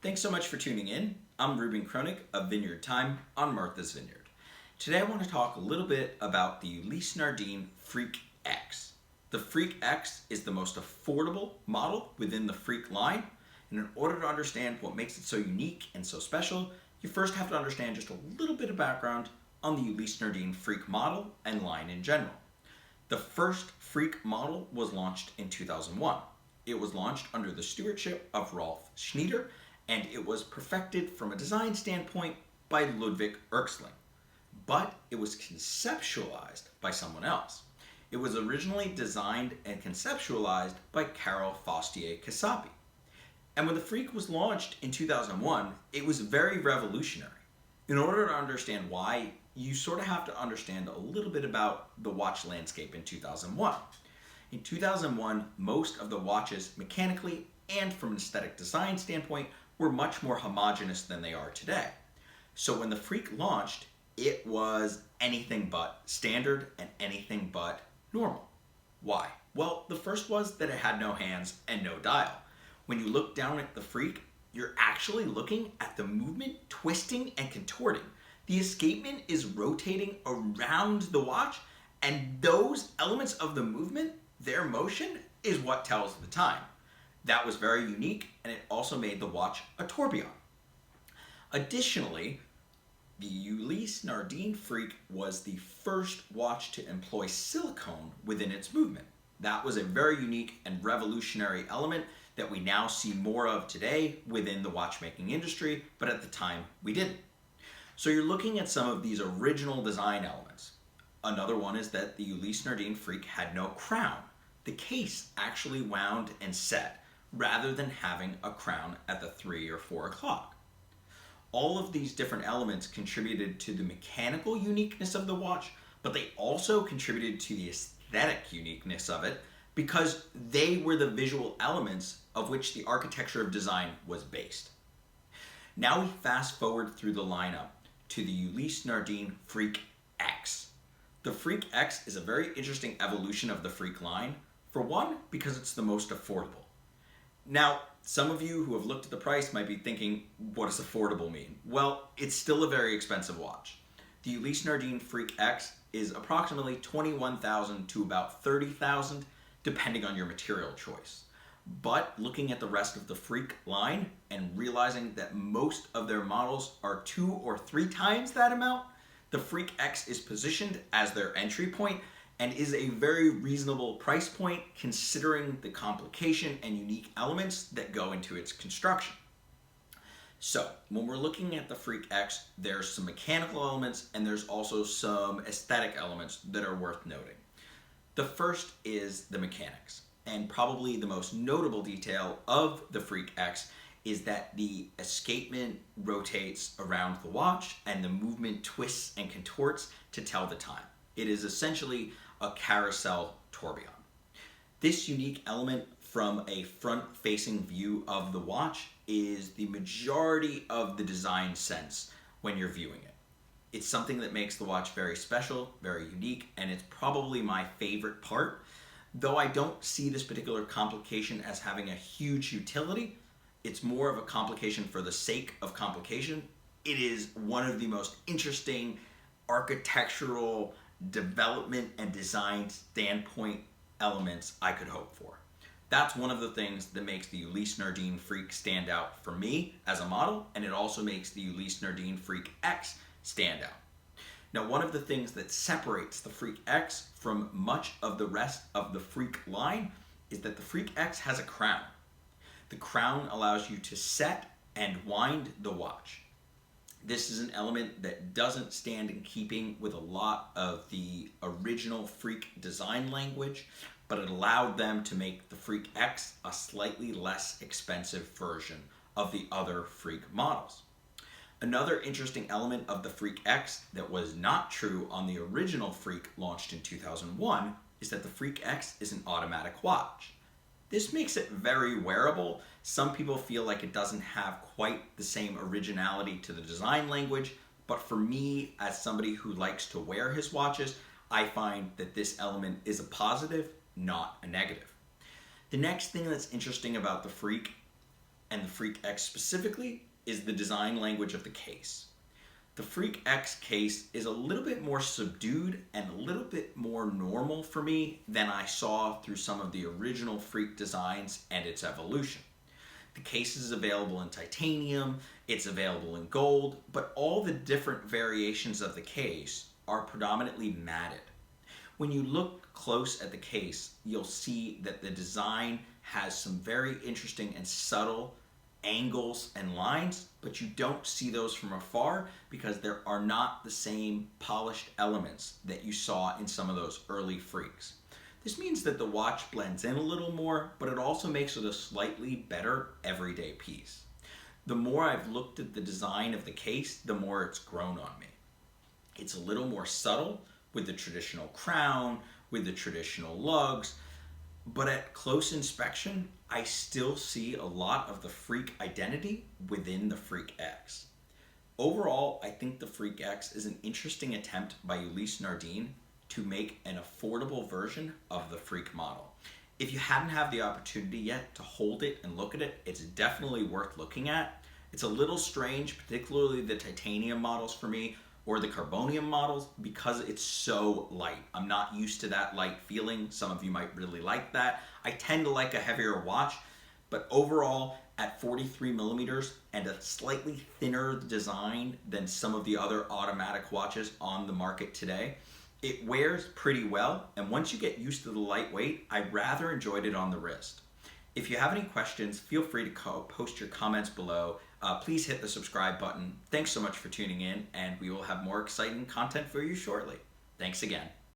Thanks so much for tuning in. I'm Ruben Kronig of Vineyard Time on Martha's Vineyard. Today I want to talk a little bit about the Ulysse Nardin Freak X. The Freak X is the most affordable model within the Freak line, and in order to understand what makes it so unique and so special, you first have to understand just a little bit of background on the Ulysse Nardin Freak model and line in general. The first Freak model was launched in 2001. It was launched under the stewardship of Rolf Schneider, and it was perfected from a design standpoint by Ludwig Erxling. But it was conceptualized by someone else. It was originally designed and conceptualized by Carol Fostier-Casapi. And when the Freak was launched in 2001, it was very revolutionary. In order to understand why, you sort of have to understand a little bit about the watch landscape in 2001. In 2001, most of the watches mechanically and from an aesthetic design standpoint were much more homogeneous than they are today. So when the Freak launched, it was anything but standard and anything but normal. Why? Well, the first was that it had no hands and no dial. When you look down at the Freak, you're actually looking at the movement twisting and contorting. The escapement is rotating around the watch, and those elements of the movement, their motion, is what tells the time. That was very unique, and it also made the watch a tourbillon. Additionally, the Ulysse Nardin Freak was the first watch to employ silicone within its movement. That was a very unique and revolutionary element that we now see more of today within the watchmaking industry, but at the time we didn't. So you're looking at some of these original design elements. Another one is that the Ulysse Nardin Freak had no crown. The case actually wound and set, rather than having a crown at the 3 or 4 o'clock. All of these different elements contributed to the mechanical uniqueness of the watch, but they also contributed to the aesthetic uniqueness of it because they were the visual elements of which the architecture of design was based. Now we fast forward through the lineup to the Ulysse Nardin Freak X. The Freak X is a very interesting evolution of the Freak line, for one, because it's the most affordable. Now, some of you who have looked at the price might be thinking, what does affordable mean? Well, it's still a very expensive watch. The Ulysse Nardin Freak X is approximately $21,000 to about $30,000, depending on your material choice. But looking at the rest of the Freak line and realizing that most of their models are 2 or 3 times that amount, the Freak X is positioned as their entry point and is a very reasonable price point considering the complication and unique elements that go into its construction. So, when we're looking at the Freak X, there's some mechanical elements and there's also some aesthetic elements that are worth noting. The first is the mechanics, and probably the most notable detail of the Freak X is that the escapement rotates around the watch and the movement twists and contorts to tell the time. It is essentially a carousel tourbillon. This unique element from a front-facing view of the watch is the majority of the design sense when you're viewing it. It's something that makes the watch very special, very unique, and it's probably my favorite part. Though I don't see this particular complication as having a huge utility, it's more of a complication for the sake of complication. It is one of the most interesting architectural development and design standpoint elements I could hope for. That's one of the things that makes the Ulysse Nardin Freak stand out for me as a model, and it also makes the Ulysse Nardin Freak X stand out. Now, one of the things that separates the Freak X from much of the rest of the Freak line is that the Freak X has a crown. The crown allows you to set and wind the watch. This is an element that doesn't stand in keeping with a lot of the original Freak design language, but it allowed them to make the Freak X a slightly less expensive version of the other Freak models. Another interesting element of the Freak X that was not true on the original Freak launched in 2001 is that the Freak X is an automatic watch. This makes it very wearable. Some people feel like it doesn't have quite the same originality to the design language, but for me, as somebody who likes to wear his watches, I find that this element is a positive, not a negative. The next thing that's interesting about the Freak and the Freak X specifically, is the design language of the case. The Freak X case is a little bit more subdued and a little bit more normal for me than I saw through some of the original Freak designs and its evolution. The case is available in titanium, it's available in gold, but all the different variations of the case are predominantly matted. When you look close at the case, you'll see that the design has some very interesting and subtle angles and lines, but you don't see those from afar because there are not the same polished elements that you saw in some of those early Freaks. This means that the watch blends in a little more, but it also makes it a slightly better everyday piece. The more I've looked at the design of the case, the more it's grown on me. It's a little more subtle with the traditional crown, with the traditional lugs, but at close inspection, I still see a lot of the Freak identity within the Freak X. Overall, I think the Freak X is an interesting attempt by Ulysse Nardin to make an affordable version of the Freak model. If you haven't had the opportunity yet to hold it and look at it, it's definitely worth looking at. It's a little strange, particularly the titanium models for me, or the carbonium models, because it's so light. I'm not used to that light feeling. Some of you might really like that. I tend to like a heavier watch, but overall, at 43 millimeters and a slightly thinner design than some of the other automatic watches on the market today, it wears pretty well, and once you get used to the lightweight, I rather enjoyed it on the wrist. If you have any questions, feel free to post your comments below. Please hit the subscribe button. Thanks so much for tuning in, and we will have more exciting content for you shortly. Thanks again.